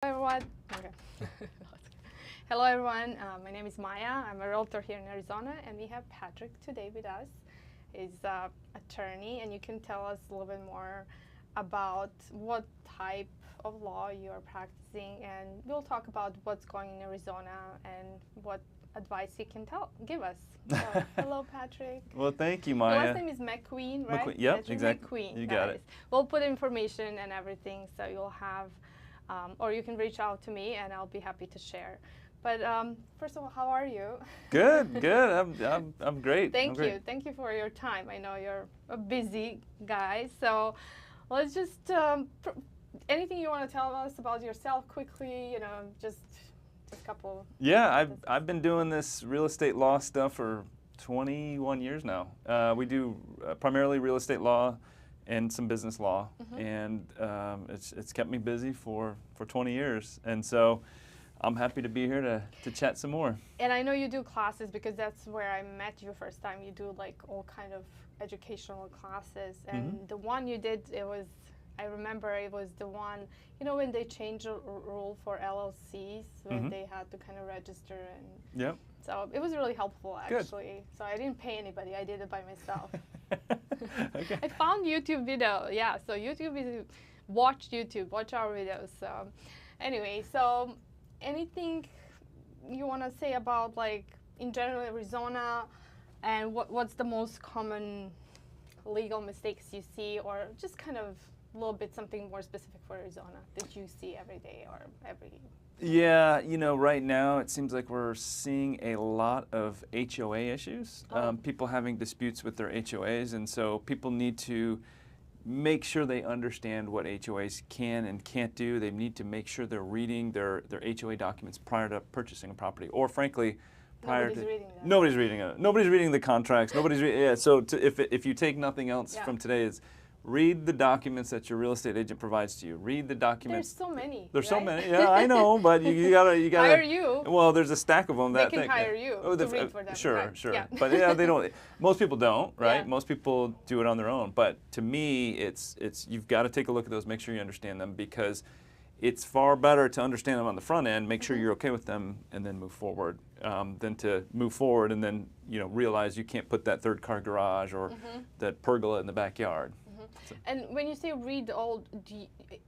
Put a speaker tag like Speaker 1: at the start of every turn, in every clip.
Speaker 1: Everyone. Okay. Hello everyone, my name is Maya. I'm a realtor here in Arizona, and we have Patrick today with us. He's an attorney, and you can tell us a little bit more about what type of law you are practicing, and we'll talk about what's going in Arizona and what advice you can give us. So, hello Patrick.
Speaker 2: Well, thank you, Maya.
Speaker 1: Your last name is McQueen, right?
Speaker 2: McQueen. Yep, exactly.
Speaker 1: McQueen.
Speaker 2: You got it.
Speaker 1: We'll put information and everything, so you'll have, or you can reach out to me, and I'll be happy to share. But first of all, how are you?
Speaker 2: Good, good. I'm great.
Speaker 1: Thank you. Thank you for your time. I know you're a busy guy, so let's just anything you want to tell us about yourself quickly. You know, just a couple.
Speaker 2: Yeah, I've been doing this real estate law stuff for 21 years now. We do primarily real estate law and some business law, and it's kept me busy for 20 years, and so I'm happy to be here to chat some more.
Speaker 1: And I know you do classes, because that's where I met you first time. You do like all kind of educational classes, and the one you did, I remember it was the one, you know, when they changed the rule for LLCs, when they had to kind of register, and
Speaker 2: yep.
Speaker 1: So it was really helpful, actually.
Speaker 2: Good.
Speaker 1: So I didn't pay anybody, I did it by myself.
Speaker 2: Okay.
Speaker 1: I found YouTube video, yeah, so YouTube is, watch YouTube, watch our videos. So anyway, so anything you want to say about, like, in general Arizona, and what's the most common legal mistakes you see, or just kind of a little bit something more specific for Arizona that you see every day or every...
Speaker 2: Yeah, you know, right now it seems like we're seeing a lot of HOA issues, people having disputes with their HOAs, and so people need to make sure they understand what HOAs can and can't do. They need to make sure they're reading their HOA documents prior to purchasing a property, or frankly,
Speaker 1: Nobody's reading them.
Speaker 2: Nobody's reading it. Nobody's reading the contracts. Nobody's yeah. So if you take nothing else from today, is read the documents that your real estate agent provides to you. Read the documents.
Speaker 1: There's so many.
Speaker 2: There's
Speaker 1: right?
Speaker 2: so many. Yeah, I know, but you gotta
Speaker 1: hire you.
Speaker 2: Well, there's a stack of them that
Speaker 1: they can hire you to read for them.
Speaker 2: Sure,
Speaker 1: right.
Speaker 2: sure.
Speaker 1: Yeah.
Speaker 2: But yeah, they don't. Most people don't, right?
Speaker 1: Yeah.
Speaker 2: Most people do it on their own. But to me, it's you've got to take a look at those, make sure you understand them, because it's far better to understand them on the front end, make sure you're okay with them, and then move forward, than to move forward and then realize you can't put that third car garage or that pergola in the backyard. So.
Speaker 1: And when you say read all,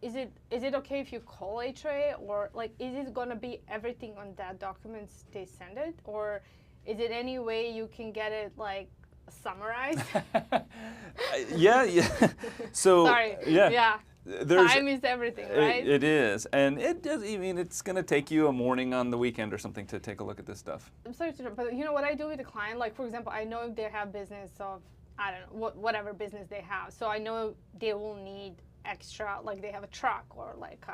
Speaker 1: is it okay if you call HOA, or like is it gonna be everything on that documents they send it, or is it any way you can get it like summarized?
Speaker 2: Yeah. So
Speaker 1: sorry. Yeah. Time is everything, right?
Speaker 2: It is, and it does. I mean, it's going to take you a morning on the weekend or something to take a look at this stuff.
Speaker 1: I'm sorry to interrupt, but you know what I do with a client? Like, for example, I know if they have business of, I don't know, whatever business they have. So I know they will need extra, like they have a truck or like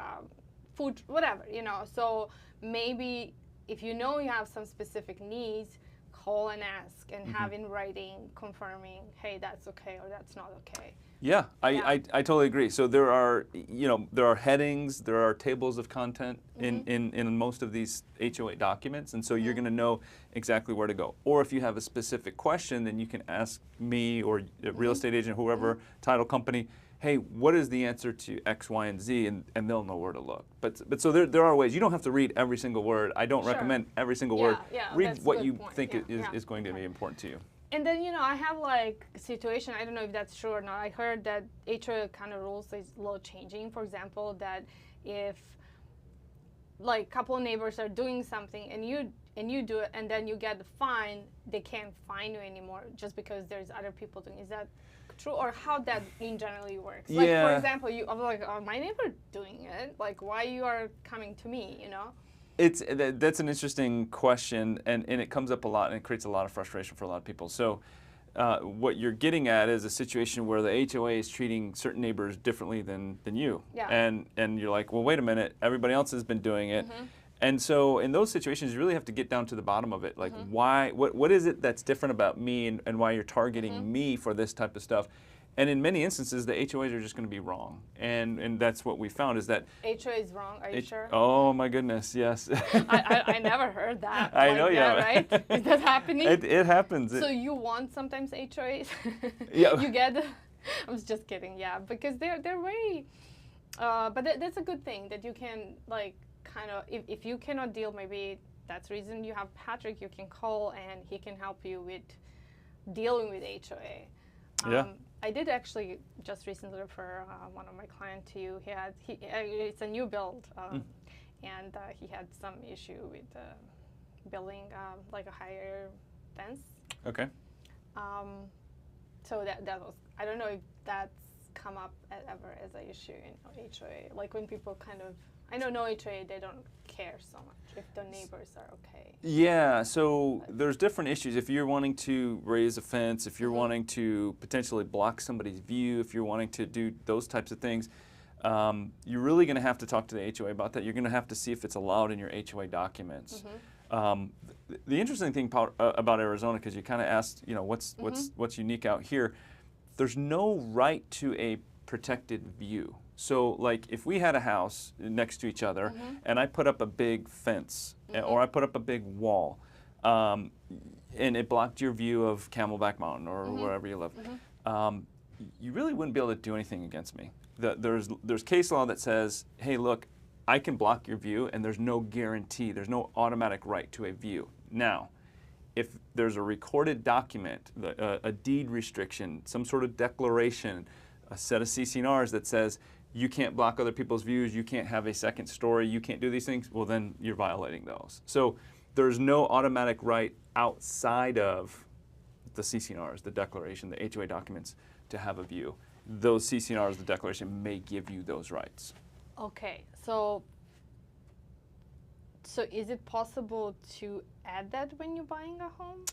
Speaker 1: food, whatever, So maybe if you know you have some specific needs, call and ask and have in writing confirming, hey, that's okay or that's not okay.
Speaker 2: Yeah, I totally agree. So there are headings, there are tables of content in most of these HOA documents, and so you're going to know exactly where to go. Or if you have a specific question, then you can ask me or a real estate agent, whoever, title company, hey, what is the answer to X, Y, and Z, and they'll know where to look. But so there are ways. You don't have to read every single word. I don't recommend every single word. Read what you think is going to be important to you.
Speaker 1: And then, I have like a situation, I don't know if that's true or not. I heard that HOA kind of rules is a little changing. For example, that if like a couple of neighbors are doing something and you do it and then you get the fine, they can't fine you anymore just because there's other people doing it. Is that true, or how that in generally works? Like, for example, I'm like, oh, my neighbor doing it. Like, why you are coming to me,
Speaker 2: That's an interesting question, and it comes up a lot, and it creates a lot of frustration for a lot of people. So what you're getting at is a situation where the HOA is treating certain neighbors differently than you.
Speaker 1: Yeah.
Speaker 2: And you're like, well, wait a minute, everybody else has been doing it. And so in those situations, you really have to get down to the bottom of it. Like, why? What is it that's different about me, and why you're targeting me for this type of stuff? And in many instances, the HOAs are just going to be wrong, and that's what we found, is that
Speaker 1: HOA is wrong. Are you sure?
Speaker 2: Oh my goodness, yes.
Speaker 1: I never heard that.
Speaker 2: I know, yeah.
Speaker 1: Right? Is that happening?
Speaker 2: It happens.
Speaker 1: So you want sometimes HOAs?
Speaker 2: Yeah.
Speaker 1: You get. I'm just kidding. Yeah, because they're very. But that's a good thing that you can like kind of, if you cannot deal, maybe that's the reason you have Patrick. You can call and he can help you with dealing with HOA.
Speaker 2: Yeah.
Speaker 1: I did actually just recently refer one of my clients to you. It's a new build, and he had some issue with building like a higher fence.
Speaker 2: Okay.
Speaker 1: So that was, I don't know if that's come up ever as an issue in HOA. Like when people kind of, I know no HOA, they don't care so much if the neighbors are okay.
Speaker 2: Yeah, so there's different issues. If you're wanting to raise a fence, if you're wanting to potentially block somebody's view, if you're wanting to do those types of things, you're really going to have to talk to the HOA about that. You're going to have to see if it's allowed in your HOA documents. The interesting thing about Arizona, because you kind of asked, you know, what's unique out here, there's no right to a protected view. So like if we had a house next to each other and I put up a big fence or I put up a big wall and it blocked your view of Camelback Mountain or wherever you live, you really wouldn't be able to do anything against me. There's case law that says, hey, look, I can block your view and there's no guarantee, there's no automatic right to a view. Now, if there's a recorded document, a deed restriction, some sort of declaration, a set of CC&Rs that says you can't block other people's views, you can't have a second story, you can't do these things, well then you're violating those. So there's no automatic right outside of the CC&Rs, the declaration, the HOA documents, to have a view. Those CC&Rs, the declaration, may give you those rights.
Speaker 1: Okay, so is it possible to add that when you're buying a home?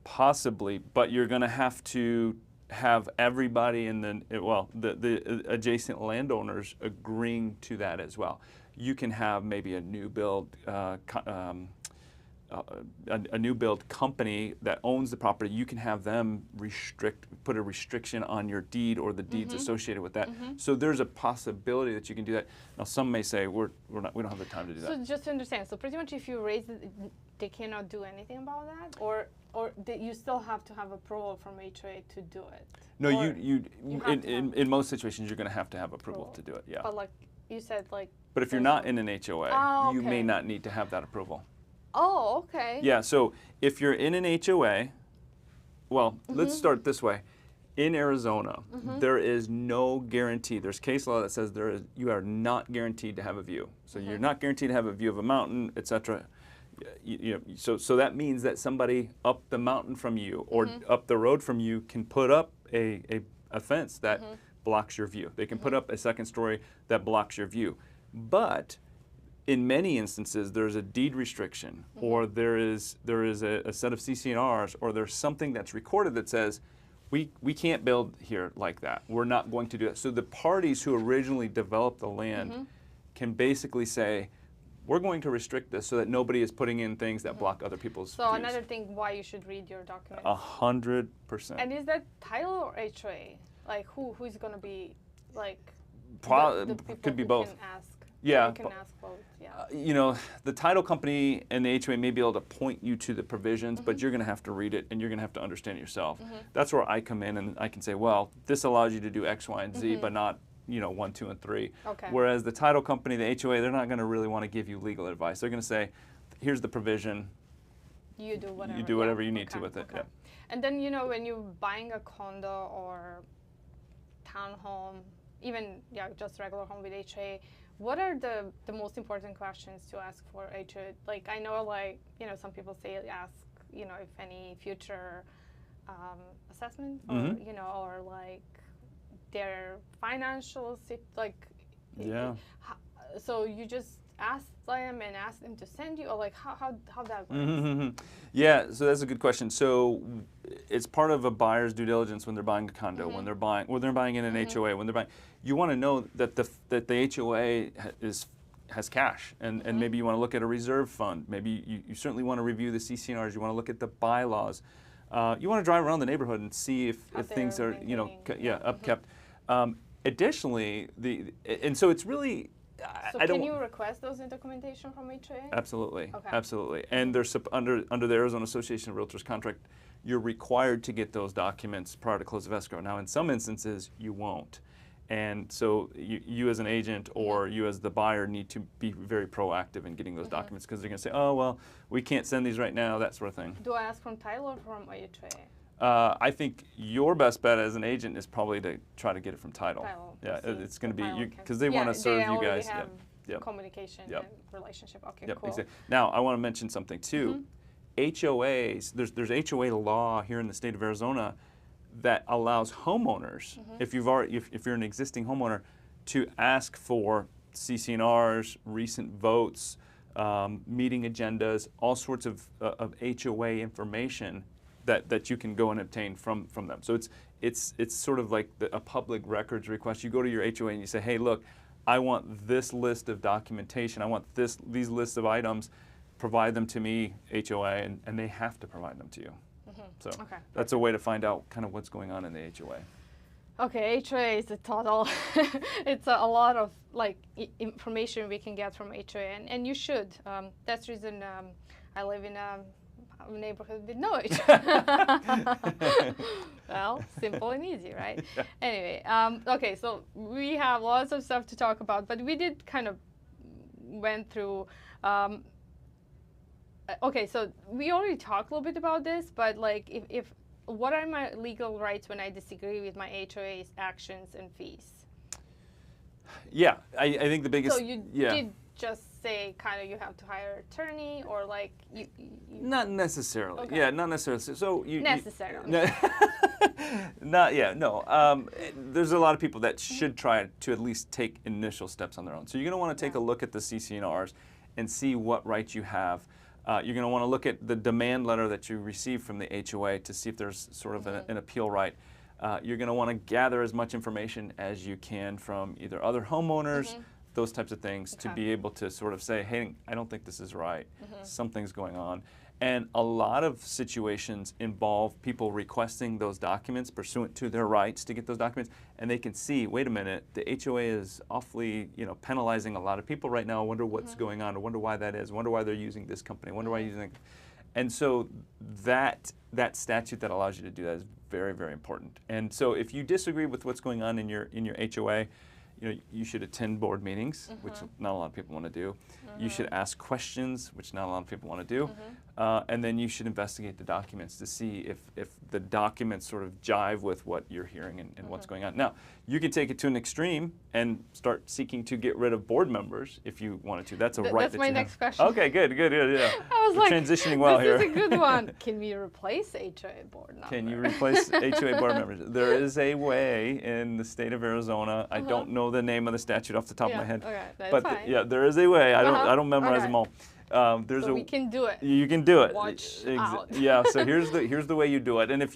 Speaker 2: Possibly, but you're going to have everybody in the adjacent landowners agreeing to that as well. You can have maybe a new build a new build company that owns the property. You can have them put a restriction on your deed or the deeds associated with that. So there's a possibility that you can do that. Now some may say we don't have the time to do that.
Speaker 1: So just to understand, so pretty much if you raise it, they cannot do anything about that, or you still have to have approval from HOA to do it?
Speaker 2: No, in most situations you're going to have approval to do it. Yeah.
Speaker 1: But like you said, like.
Speaker 2: But if you're not in an HOA, you may
Speaker 1: okay.
Speaker 2: not need to have that approval.
Speaker 1: Oh, okay.
Speaker 2: Yeah, so if you're in an HOA, well, let's start this way. In Arizona, there is no guarantee. There's case law that says you are not guaranteed to have a view. So you're not guaranteed to have a view of a mountain, etc. So that means that somebody up the mountain from you or up the road from you can put up a fence that blocks your view. They can put up a second story that blocks your view. But in many instances, there's a deed restriction, or there is a set of CC&Rs, or there's something that's recorded that says, we can't build here like that. We're not going to do that. So the parties who originally developed the land can basically say, we're going to restrict this so that nobody is putting in things that block other people's views.
Speaker 1: Another thing why you should read your documents.
Speaker 2: 100%.
Speaker 1: And is that title or HOA? Like who's going to be like the people
Speaker 2: could be
Speaker 1: who
Speaker 2: both.
Speaker 1: Can ask?
Speaker 2: Yeah.
Speaker 1: You can ask both, yeah.
Speaker 2: You know, the title company and the HOA may be able to point you to the provisions, but you're going to have to read it and you're going to have to understand it yourself. That's where I come in and I can say, well, this allows you to do X, Y, and Z, but not, 1, 2, and 3.
Speaker 1: Okay.
Speaker 2: Whereas the title company, the HOA, they're not going to really want to give you legal advice. They're going to say, here's the provision.
Speaker 1: You do whatever.
Speaker 2: You do whatever you need to with it.
Speaker 1: Okay.
Speaker 2: Yeah.
Speaker 1: And then, when you're buying a condo or townhome, even just regular home with HOA, what are the most important questions to ask for HOA? Like I know, some people say ask, if any future assessment, or or like their financial
Speaker 2: Yeah.
Speaker 1: So you just ask them and ask them to send you, or like how that works?
Speaker 2: Yeah, so that's a good question. So it's part of a buyer's due diligence when they're buying a condo, when they're buying in an HOA, when they're buying. You want to know that the HOA has cash, and maybe you want to look at a reserve fund. Maybe you certainly want to review the CC&Rs. You want to look at the bylaws. You want to drive around the neighborhood and see if things are upkept. Additionally, so it's really.
Speaker 1: So can you request those in documentation from HOA?
Speaker 2: Absolutely,
Speaker 1: okay.
Speaker 2: Absolutely. And there's under the Arizona Association of Realtors contract, you're required to get those documents prior to close of escrow. Now, in some instances, you won't. And so you as an agent or you as the buyer need to be very proactive in getting those documents, because they're going to say, oh, well, we can't send these right now, that sort of thing.
Speaker 1: Do I ask from title or from HOA?
Speaker 2: I think your best bet as an agent is probably to try to get it from title.
Speaker 1: We'll
Speaker 2: it's going to be, because
Speaker 1: they
Speaker 2: they want to serve you guys.
Speaker 1: Have communication and relationship. Okay, cool.
Speaker 2: Exactly. Now, I want to mention something too. HOAs, there's HOA law here in the state of Arizona that allows homeowners, if you're an existing homeowner, to ask for CC&Rs, recent votes, meeting agendas, all sorts of HOA information that you can go and obtain from them. So it's sort of like a public records request. You go to your HOA and you say, hey, look, I want this list of documentation. I want these lists of items. Provide them to me, HOA, and they have to provide them to you. So that's a way to find out kind of what's going on in the HOA.
Speaker 1: Okay, HOA is a total, it's a lot of like information we can get from HOA, and you should. That's the reason I live in a neighborhood with no HOA. Well, simple and easy, right? Yeah. Anyway, okay, so we have lots of stuff to talk about, but we did kind of went through. Okay, so we already talked a little bit about this, but like, if what are my legal rights when I disagree with my HOA's actions and fees?
Speaker 2: Yeah, I think the biggest.
Speaker 1: So you did just say kind of you have to hire an attorney, or like you
Speaker 2: Not necessarily. Okay. Yeah, not necessarily. So
Speaker 1: necessarily.
Speaker 2: No. There's a lot of people that should try to at least take initial steps on their own. So you're going to want to take a look at the CC&Rs and see what rights you have. You're going to want to look at the demand letter that you received from the HOA to see if there's sort of an appeal right. You're going to want to gather as much information as you can from either other homeowners, those types of things, to be able to sort of say, hey, I don't think this is right. Something's going on. And a lot of situations involve people requesting those documents pursuant to their rights to get those documents, and they can see, wait a minute, the HOA is awfully, penalizing a lot of people right now. I wonder what's going on. I wonder why that is. I wonder why they're using this company. I wonder why they're using. And so that statute that allows you to do that is very, very important. And so if you disagree with what's going on in your HOA, you should attend board meetings, which not a lot of people want to do. You should ask questions, which not a lot of people want to do. And then you should investigate the documents to see if the documents sort of jive with what you're hearing and what's going on. Now, you could take it to an extreme and start seeking to get rid of board members if you wanted to. That's a right.
Speaker 1: That's my next question.
Speaker 2: Okay, good, yeah.
Speaker 1: I was like,
Speaker 2: transitioning well
Speaker 1: this
Speaker 2: here.
Speaker 1: This is a good one. Can we replace HOA board members?
Speaker 2: Can you replace HOA board members? There is a way in the state of Arizona. I don't know the name of the statute off the top of my head.
Speaker 1: Okay, that's
Speaker 2: but
Speaker 1: fine.
Speaker 2: Yeah, there is a way. I don't memorize them all.
Speaker 1: So we can do it.
Speaker 2: You can do it.
Speaker 1: Watch out.
Speaker 2: Yeah. So here's the way you do it. And if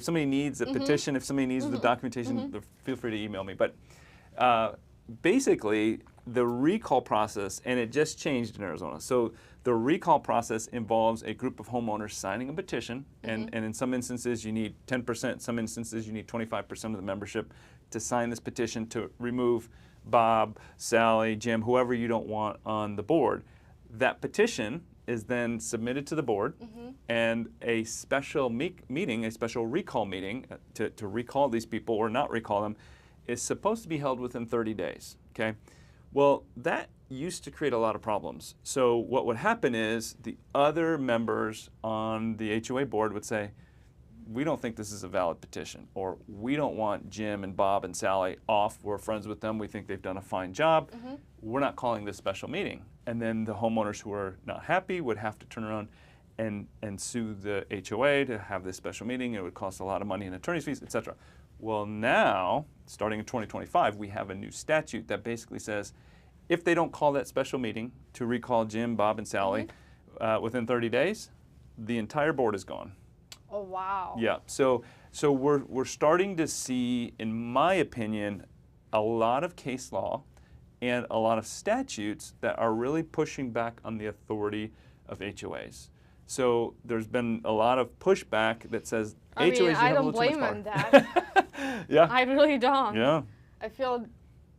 Speaker 2: somebody needs a petition, if somebody needs the documentation, feel free to email me. But basically, the recall process, and it just changed in Arizona. So the recall process involves a group of homeowners signing a petition, and in some instances you need 10%. Some instances you need 25% of the membership to sign this petition to remove Bob, Sally, Jim, whoever you don't want on the board. That petition is then submitted to the board, and a special meeting, a special recall meeting to recall these people or not recall them, is supposed to be held within 30 days, okay? Well, that used to create a lot of problems. So what would happen is the other members on the HOA board would say, we don't think this is a valid petition, or we don't want Jim and Bob and Sally off. We're friends with them. We think they've done a fine job. We're not calling this special meeting. And then the homeowners who are not happy would have to turn around and sue the HOA to have this special meeting. It would cost a lot of money in attorney's fees, etc. Well, now, starting in 2025, we have a new statute that basically says if they don't call that special meeting to recall Jim, Bob, and Sally within 30 days, the entire board is gone.
Speaker 1: Oh, wow.
Speaker 2: Yeah, so we're starting to see, in my opinion, a lot of case law and a lot of statutes that are really pushing back on the authority of HOAs. So there's been a lot of pushback that says HOAs
Speaker 1: I don't blame them that.
Speaker 2: Yeah.
Speaker 1: I really don't.
Speaker 2: Yeah.
Speaker 1: I feel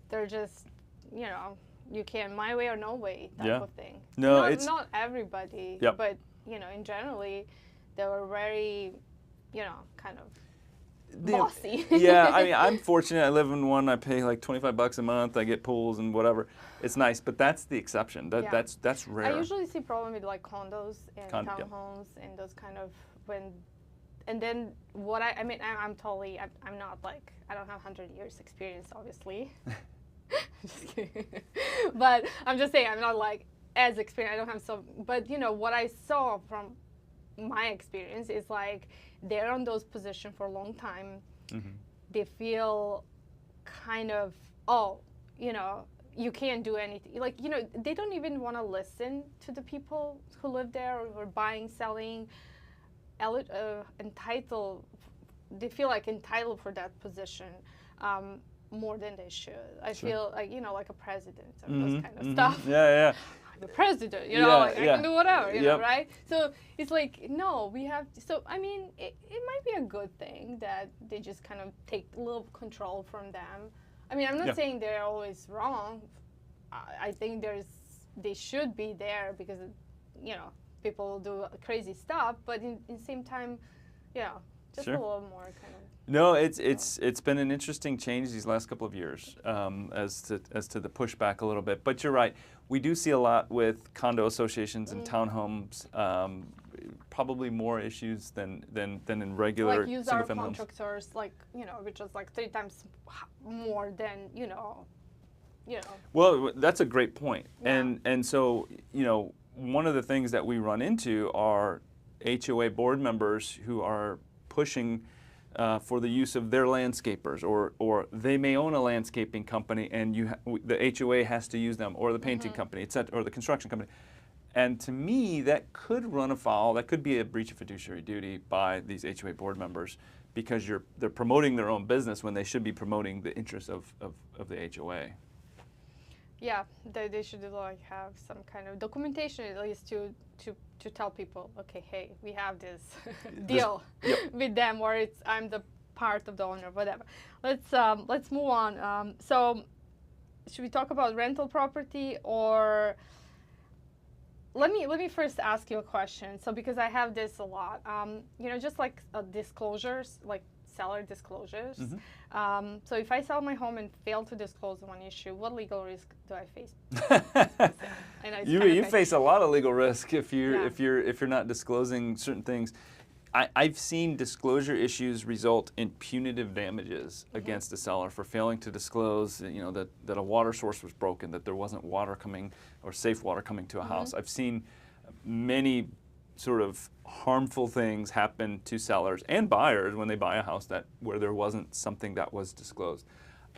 Speaker 1: they're just, you can my way or no way type of thing.
Speaker 2: No,
Speaker 1: not everybody, but in generally, they were very, kind of. bossy.
Speaker 2: Yeah, I mean, I'm fortunate. I live in one. I pay like $25 a month. I get pools and whatever. It's nice, but that's the exception. That's rare.
Speaker 1: I usually see problem with like condos and townhomes and those kind of and then what I mean, I'm totally, I'm not like, I don't have 100 years experience, obviously. Just kidding. But I'm just saying, I'm not like as experienced. I don't have so, but you know, what I saw from my experience is like, they're on those positions for a long time. They feel kind of, oh, you know, you can't do anything. Like, you know, they don't even want to listen to the people who live there or buying, selling, entitled. They feel like entitled for that position more than they should. I feel like, you know, like a president or those kind of stuff.
Speaker 2: Yeah.
Speaker 1: I'm the president, you know, like I can do whatever, you know, right? So it's like, no, we have to, so I mean, it might be a good thing that they just kind of take a little control from them. I mean, I'm not saying they're always wrong. I think they should be there because, you know, people do crazy stuff, but in the same time, you know, just a little more kind of.
Speaker 2: No, it's been an interesting change these last couple of years as to the pushback a little bit. But you're right, we do see a lot with condo associations and townhomes. Probably more issues than in regular
Speaker 1: like use our
Speaker 2: single-family homes.
Speaker 1: contractors, like, you know, which is like 3 times more than, you know.
Speaker 2: Well, that's a great point. And so, you know, one of the things that we run into are HOA board members who are pushing for the use of their landscapers, or they may own a landscaping company and the HOA has to use them, or the painting company, etc., or the construction company. And to me, that could run afoul, that could be a breach of fiduciary duty by these HOA board members, because they're promoting their own business when they should be promoting the interests of the HOA.
Speaker 1: Yeah, they should like have some kind of documentation at least to tell people, okay, hey, we have this deal with them, or I'm the part of the owner, whatever. Let's move on. So should we talk about rental property, or let me first ask you a question. So because I have this a lot, you know, just like disclosures, like seller disclosures. So if I sell my home and fail to disclose one issue, what legal risk do I face?
Speaker 2: You face a lot of legal risk if you're not disclosing certain things. I've seen disclosure issues result in punitive damages against the seller for failing to disclose, you know, that a water source was broken, that there wasn't water coming or safe water coming to a house. I've seen many sort of harmful things happen to sellers and buyers when they buy a house where there wasn't something that was disclosed.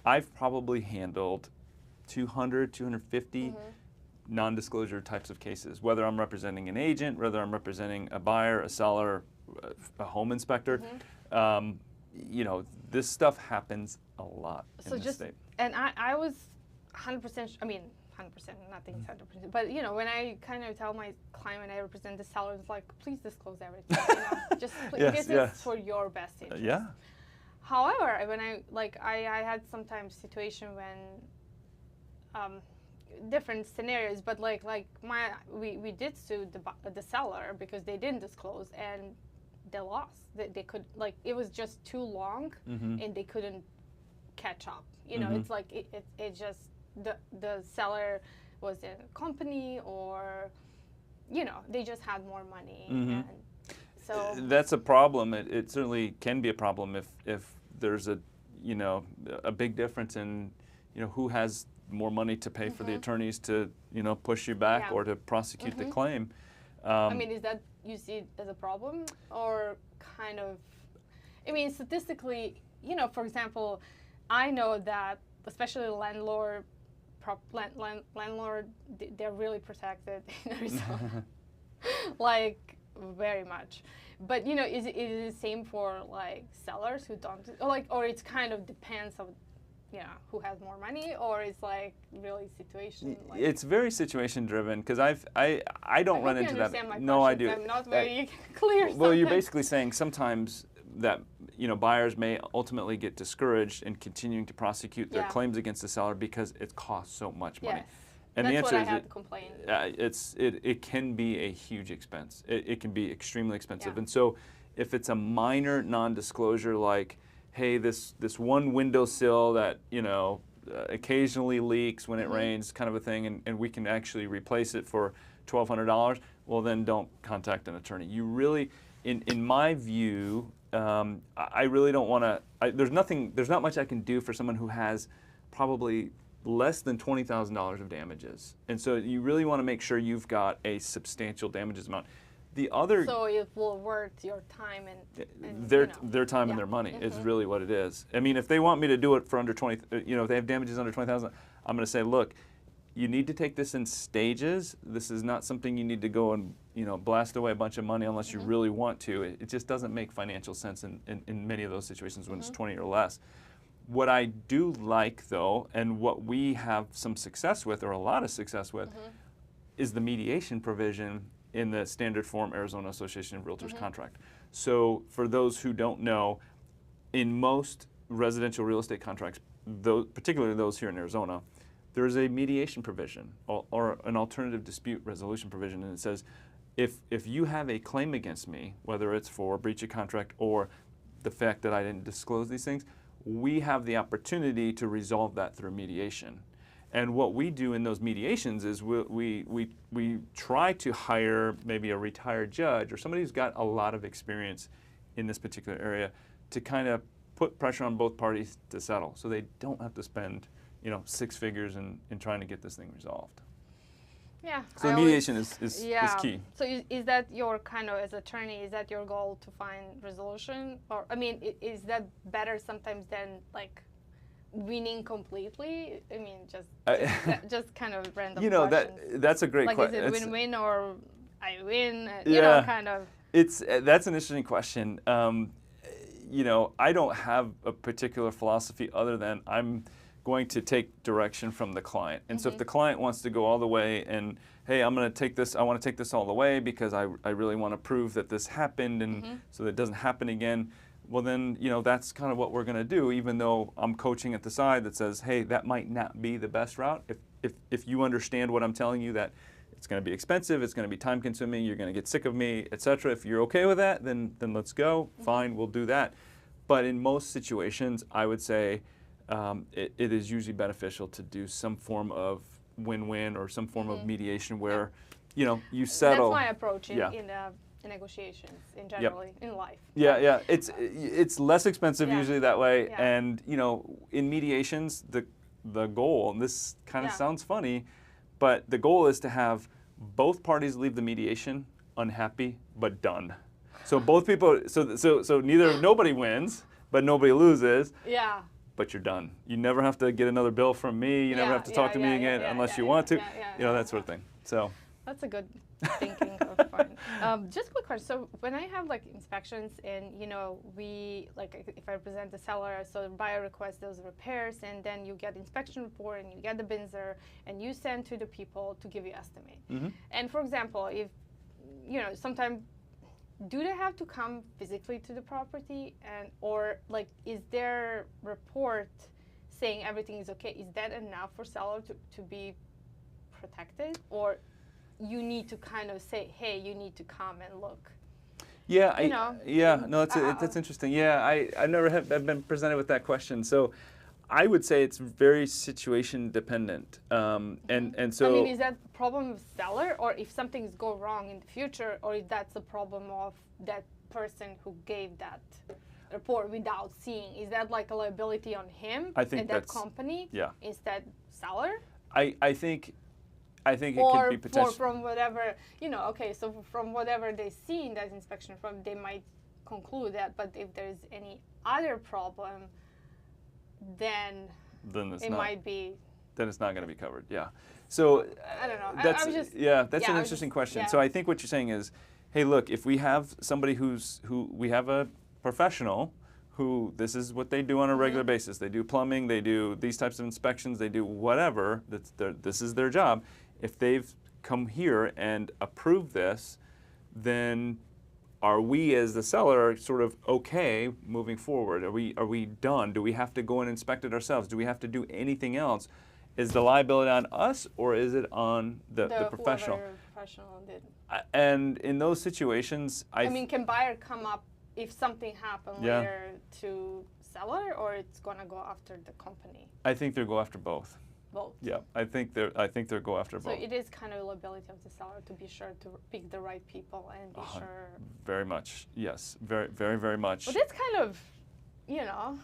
Speaker 2: I've probably handled 200, 250 non-disclosure types of cases, whether I'm representing an agent, whether I'm representing a buyer, a seller, a home inspector. You know, this stuff happens a lot in this state.
Speaker 1: And I was 100%, I mean, 100%, nothing is 100%. But you know, when I kind of tell my client, when I represent the seller, it's like, please disclose everything. You know? Just because it's for your best interest. However, when I had sometimes situation when different scenarios, but we did sue the seller because they didn't disclose and they lost. They could, like, it was just too long and they couldn't catch up. You know, it's like it just. The seller was in a company, or, you know, they just had more money. And so
Speaker 2: that's a problem. It certainly can be a problem if there's a big difference in, you know, who has more money to pay for the attorneys to, you know, push you back or to prosecute the claim.
Speaker 1: I mean, is that you see it as a problem, or kind of, I mean, statistically, you know, for example, I know that especially landlord, they're really protected in Arizona, like very much. But you know, is it the same for like sellers who don't, or it's kind of depends on, you know, who has more money, or it's like really situation? Like,
Speaker 2: it's very situation driven, because I don't run into that. No, I do.
Speaker 1: I'm not very clear.
Speaker 2: Well, you're basically saying sometimes that, you know, buyers may ultimately get discouraged in continuing to prosecute their claims against the seller because it costs so much money.
Speaker 1: Yes.
Speaker 2: And
Speaker 1: that's
Speaker 2: the answer
Speaker 1: what
Speaker 2: is
Speaker 1: I had to complain.
Speaker 2: It can be a huge expense. It can be extremely expensive. And so if it's a minor non-disclosure, like, hey, this one windowsill that, you know, occasionally leaks when it rains, kind of a thing, and we can actually replace it for $1,200, well, then don't contact an attorney. You really, in my view, I really don't want to, there's not much I can do for someone who has probably less than $20,000 of damages. And so you really want to make sure you've got a substantial damages amount. The other,
Speaker 1: so it will worth your time and
Speaker 2: their time and their money is really what it is. I mean, if they want me to do it for under 20, you know, if they have damages under 20,000, I'm going to say, look, you need to take this in stages. This is not something you need to go and, you know, blast away a bunch of money unless you really want to. It just doesn't make financial sense in many of those situations when it's 20 or less. What I do like, though, and what we have some success with, or a lot of success with, is the mediation provision in the standard form Arizona Association of Realtors contract. So for those who don't know, in most residential real estate contracts, particularly those here in Arizona, there's a mediation provision or an alternative dispute resolution provision, and it says, if you have a claim against me, whether it's for breach of contract or the fact that I didn't disclose these things, we have the opportunity to resolve that through mediation. And what we do in those mediations is we try to hire maybe a retired judge or somebody who's got a lot of experience in this particular area to kind of put pressure on both parties to settle, so they don't have to spend, you know, 6 figures in trying to get this thing resolved.
Speaker 1: Yeah.
Speaker 2: So mediation is key.
Speaker 1: So is that your kind of, as attorney, is that your goal to find resolution? Or, I mean, is that better sometimes than like winning completely? I mean, just kind of random
Speaker 2: you know,
Speaker 1: questions.
Speaker 2: that's a great question.
Speaker 1: Like, is it win-win or I win? You know, kind of.
Speaker 2: That's an interesting question. You know, I don't have a particular philosophy other than I'm going to take direction from the client. And so if the client wants to go all the way and, hey, I want to take this all the way because I really want to prove that this happened and so that it doesn't happen again, well then, you know, that's kind of what we're going to do, even though I'm coaching at the side that says, hey, that might not be the best route. If you understand what I'm telling you, that it's going to be expensive, it's going to be time consuming, you're going to get sick of me, etc. If you're okay with that, then let's go. Fine, we'll do that. But in most situations, I would say it is usually beneficial to do some form of win-win or some form of mediation where, you know, you settle.
Speaker 1: That's my approach in negotiations in generally in life.
Speaker 2: Yeah. It's less expensive usually that way, and you know, in mediations, the goal, and this kind of sounds funny, but the goal is to have both parties leave the mediation unhappy but done. So both people, so nobody wins, but nobody loses. Yeah. But you're done. You never have to get another bill from me. You never have to talk to me again unless you want to. You know, that sort of thing. So. That's
Speaker 1: a good thinking of fun. Just a quick question. So when I have like inspections and, you know, we, like if I present the seller, so the buyer requests those repairs and then you get inspection report and you get the BINSR and you send to the people to give you estimate. And for example, if, you know, sometimes do they have to come physically to the property and, or like, is their report saying everything is okay? Is that enough for seller to be protected? Or you need to kind of say, hey, you need to come and look?
Speaker 2: Yeah, no, that's interesting. Yeah, I never have been presented with that question. So I would say it's very situation dependent. And so,
Speaker 1: I mean, is that a problem of seller, or if something's go wrong in the future, or if that's a problem of that person who gave that report without seeing? Is that like a liability on him and that company instead seller?
Speaker 2: I think it could be potential.
Speaker 1: Or from whatever, you know, okay, so from whatever they see in that inspection from, they might conclude that, but if there's any other problem, then it might be.
Speaker 2: Then it's not going to be covered. Yeah. So
Speaker 1: I don't know.
Speaker 2: That's an interesting question. Yeah. So I think what you're saying is, hey, look, if we have somebody who we have a professional who this is what they do on a regular basis. They do plumbing. They do these types of inspections. They do whatever. This is their job. If they've come here and approved this, then are we as the seller sort of okay moving forward? Are we done? Do we have to go and inspect it ourselves? Do we have to do anything else? Is the liability on us or is it on the professional?
Speaker 1: Professional did.
Speaker 2: And in those situations,
Speaker 1: I mean, can buyer come up if something happened later to seller, or it's gonna go after the company?
Speaker 2: I think they'll go after both.
Speaker 1: Both.
Speaker 2: Yeah, I think they'll go after
Speaker 1: So
Speaker 2: both.
Speaker 1: it is kind of liability of the seller to be sure to pick the right people and be sure.
Speaker 2: Very much, yes, very, very, very much.
Speaker 1: But it's kind of, you know,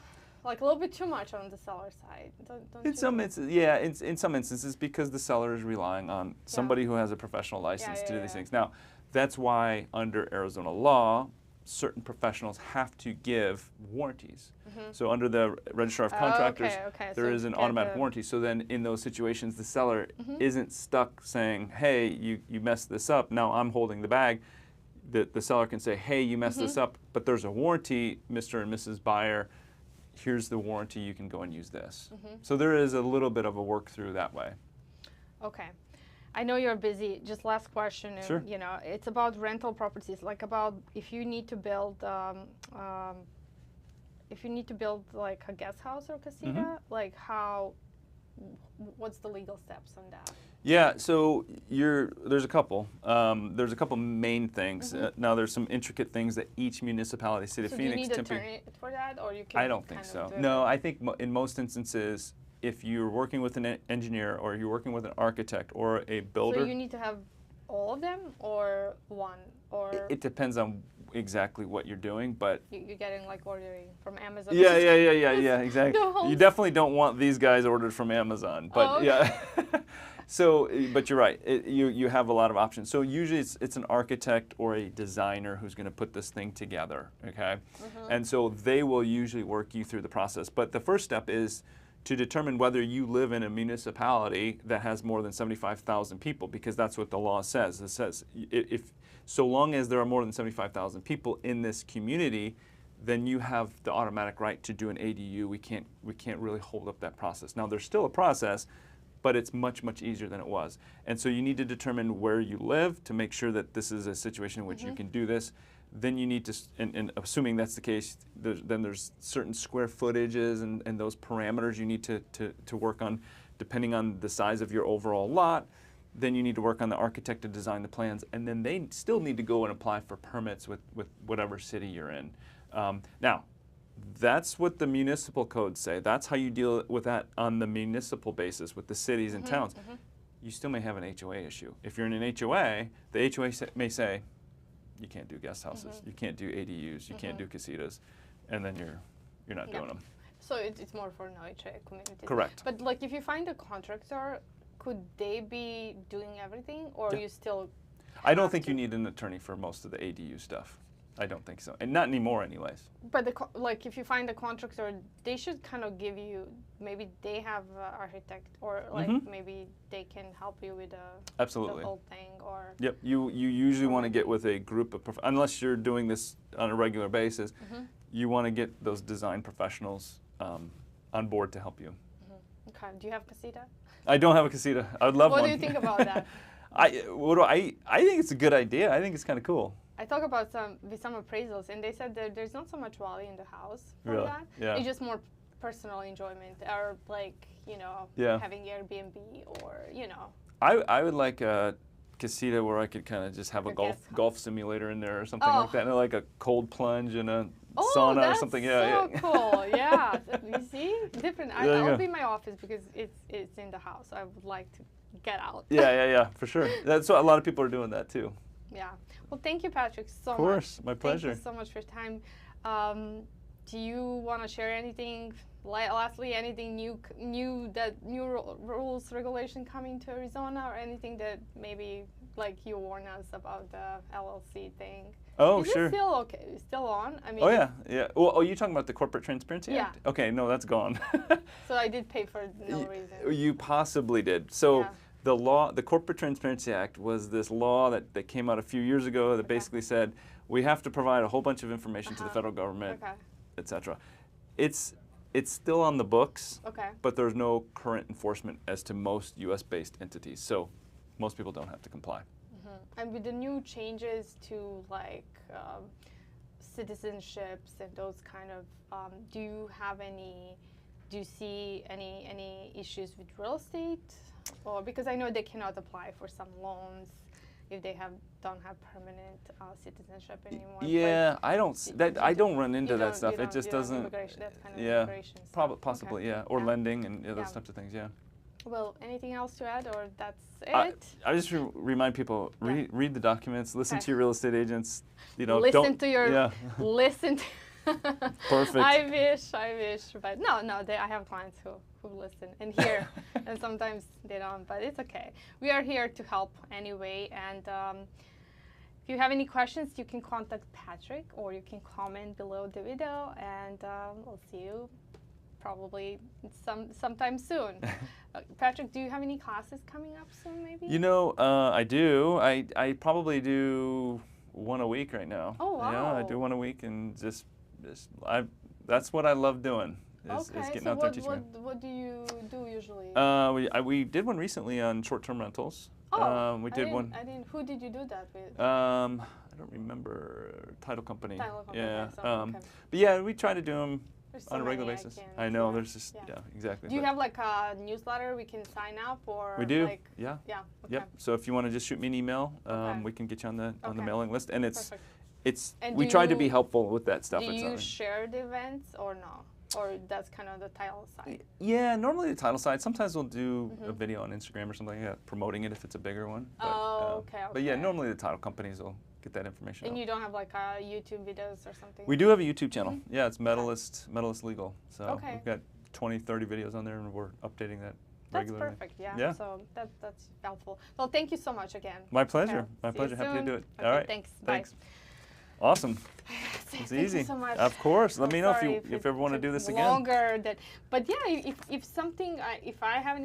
Speaker 1: like a little bit too much on the seller side, don't
Speaker 2: In
Speaker 1: you
Speaker 2: some
Speaker 1: think?
Speaker 2: instances, yeah, in some instances, because the seller is relying on somebody who has a professional license to do these things. Now, that's why under Arizona law, certain professionals have to give warranties. So under the Registrar of Contractors, there is an automatic warranty. So then in those situations, the seller isn't stuck saying, hey, you messed this up, now I'm holding the bag. The seller can say, hey, you messed this up, but there's a warranty, Mr. and Mrs. Buyer, here's the warranty, you can go and use this. So there is a little bit of a work through that way.
Speaker 1: Okay. I know you're busy. Just last question.
Speaker 2: Sure.
Speaker 1: You know, it's about rental properties. Like about if you need to build, like a guest house or casita, like what's the legal steps on that?
Speaker 2: Yeah, so there's a couple. There's a couple main things. Now there's some intricate things that each municipality, City of Phoenix,
Speaker 1: do you need an attorney for that, or you can?
Speaker 2: I don't think so. No, I think in most instances, if you're working with an engineer or you're working with an architect or a builder.
Speaker 1: So you need to have all of them or one, or
Speaker 2: it depends on exactly what you're doing, but
Speaker 1: you're getting like ordering from Amazon.
Speaker 2: Yeah, exactly.
Speaker 1: No.
Speaker 2: You definitely don't want these guys ordered from Amazon, but yeah. So, but you're right. You have a lot of options. So usually it's an architect or a designer who's going to put this thing together, okay? And so they will usually work you through the process. But the first step is to determine whether you live in a municipality that has more than 75,000 people, because that's what the law says. It says so long as there are more than 75,000 people in this community, then you have the automatic right to do an ADU. We can't really hold up that process. Now there's still a process, but it's much, much easier than it was. And so you need to determine where you live to make sure that this is a situation in which you can do this. Then you need to, and assuming that's the case, then there's certain square footages and those parameters you need to work on depending on the size of your overall lot. Then you need to work on the architect to design the plans, and then they still need to go and apply for permits with whatever city you're in. Now, that's what the municipal codes say. That's how you deal with that on the municipal basis with the cities and towns. You still may have an HOA issue. If you're in an HOA, the HOA may say, you can't do guest houses, you can't do ADUs, you can't do casitas, and then you're not doing them.
Speaker 1: So it's more for an HOA community.
Speaker 2: Correct.
Speaker 1: But like if you find a contractor, could they be doing everything, or you still?
Speaker 2: I don't think you need an attorney for most of the ADU stuff. I don't think so, and not anymore, anyways.
Speaker 1: But like, if you find a contractor, they should kind of give you. Maybe they have an architect, or like maybe they can help you with the whole thing, or.
Speaker 2: Yep, you usually want to get with a group of unless you're doing this on a regular basis. You want to get those design professionals on board to help you.
Speaker 1: Okay. Do you have casita?
Speaker 2: I don't have a casita. I would love one.
Speaker 1: What do you think about that?
Speaker 2: I think it's a good idea. I think it's kind of cool.
Speaker 1: I talked about with some appraisals, and they said that there's not so much value in the house for that.
Speaker 2: Yeah.
Speaker 1: It's just more personal enjoyment, or like having Airbnb, or
Speaker 2: I would like a casita where I could kind of just have a golf simulator in there or something like that, and like a cold plunge and a sauna or something.
Speaker 1: So cool. Yeah. You see, different. I'll be in my office because it's in the house. I would like to get out.
Speaker 2: Yeah, for sure. That's what a lot of people are doing that too.
Speaker 1: Yeah. Well, thank you, Patrick, so much.
Speaker 2: Of course, my pleasure.
Speaker 1: Thank you so much for your time. Do you want to share anything? Lastly, anything new rules, regulation coming to Arizona, or anything that maybe like you warn us about the LLC thing?
Speaker 2: Oh,
Speaker 1: Is
Speaker 2: sure.
Speaker 1: it still okay? Still on? I mean.
Speaker 2: Oh yeah. Well, you're talking about the Corporate Transparency Act?
Speaker 1: Yeah.
Speaker 2: Okay, no, that's gone.
Speaker 1: So I did pay for no reason.
Speaker 2: You possibly did. So. The law, the Corporate Transparency Act, was this law that came out a few years ago that basically said we have to provide a whole bunch of information to the federal government, etc. It's still on the books, but there's no current enforcement as to most U.S.-based entities. So most people don't have to comply.
Speaker 1: And with the new changes to like citizenships and those kind of, do you see any issues with real estate? Or because I know they cannot apply for some loans if they don't have permanent citizenship anymore.
Speaker 2: Yeah, I don't I don't run into
Speaker 1: You
Speaker 2: that
Speaker 1: don't-
Speaker 2: stuff.
Speaker 1: you
Speaker 2: It
Speaker 1: don't-
Speaker 2: just
Speaker 1: you don't
Speaker 2: doesn't.
Speaker 1: immigration, that's kind of
Speaker 2: Yeah,
Speaker 1: immigration stuff.
Speaker 2: possibly,
Speaker 1: Okay.
Speaker 2: yeah, or
Speaker 1: Yeah.
Speaker 2: lending and those
Speaker 1: Yeah.
Speaker 2: types of things. Yeah.
Speaker 1: Well, anything else to add, or that's
Speaker 2: I
Speaker 1: it?
Speaker 2: just remind people read the documents, listen
Speaker 1: Okay.
Speaker 2: to your real estate agents. You know,
Speaker 1: Listen
Speaker 2: don't
Speaker 1: to your
Speaker 2: yeah.
Speaker 1: listen. To
Speaker 2: Perfect.
Speaker 1: I wish, but no, I have clients who listen and hear, and sometimes they don't, but it's okay. We are here to help anyway, and if you have any questions, you can contact Patrick, or you can comment below the video, and we'll see you probably sometime soon. Patrick, do you have any classes coming up soon, maybe?
Speaker 2: You know, I do. I probably do one a week right now.
Speaker 1: Oh, wow.
Speaker 2: Yeah, I do one a week, and that's what I love doing. Is getting out there and teaching.
Speaker 1: What do you do usually?
Speaker 2: We did one recently on short-term rentals.
Speaker 1: Oh,
Speaker 2: we did one.
Speaker 1: I didn't. Who did you do that with?
Speaker 2: I don't remember. Title company.
Speaker 1: Title company,
Speaker 2: Yeah.
Speaker 1: okay, so, okay.
Speaker 2: But yeah, we try to do them
Speaker 1: There's so
Speaker 2: on a regular
Speaker 1: many
Speaker 2: basis.
Speaker 1: can't-
Speaker 2: I know.
Speaker 1: yeah,
Speaker 2: There's just
Speaker 1: yeah.
Speaker 2: exactly.
Speaker 1: Do you
Speaker 2: but
Speaker 1: have like a newsletter we can sign up, or
Speaker 2: we do.
Speaker 1: Like,
Speaker 2: Yeah.
Speaker 1: yeah. Okay.
Speaker 2: Yep. So if you want to just shoot me an email,
Speaker 1: Okay.
Speaker 2: we can get you on the
Speaker 1: Okay.
Speaker 2: mailing list, and
Speaker 1: Perfect. And
Speaker 2: we
Speaker 1: do
Speaker 2: try to be
Speaker 1: you-
Speaker 2: helpful with that stuff.
Speaker 1: Do
Speaker 2: It's
Speaker 1: you
Speaker 2: not-
Speaker 1: share the events or no? Or that's kind of the title side?
Speaker 2: Yeah, normally the title side. Sometimes we'll do a video on Instagram or something like that, promoting it if it's a bigger one. But,
Speaker 1: Okay.
Speaker 2: But yeah, normally the title companies will get that information
Speaker 1: And
Speaker 2: out.
Speaker 1: you don't have like YouTube videos or something?
Speaker 2: We do have a YouTube channel. Yeah, it's Medalist Legal. So
Speaker 1: Okay.
Speaker 2: we've got 20, 30 videos on there, and we're updating that
Speaker 1: That's
Speaker 2: regularly.
Speaker 1: perfect, yeah.
Speaker 2: Yeah.
Speaker 1: So that's helpful. Well, thank you so much again.
Speaker 2: My pleasure.
Speaker 1: Okay.
Speaker 2: My
Speaker 1: See you
Speaker 2: pleasure. Happy to
Speaker 1: soon.
Speaker 2: do it.
Speaker 1: Okay,
Speaker 2: All right.
Speaker 1: thanks.
Speaker 2: Thanks.
Speaker 1: Bye.
Speaker 2: Awesome.
Speaker 1: Thank
Speaker 2: It's easy.
Speaker 1: you so much.
Speaker 2: Of course. Let
Speaker 1: I'm
Speaker 2: me know
Speaker 1: sorry
Speaker 2: if you
Speaker 1: it
Speaker 2: ever want to
Speaker 1: took
Speaker 2: do this again.
Speaker 1: Longer but yeah, if something, if I have any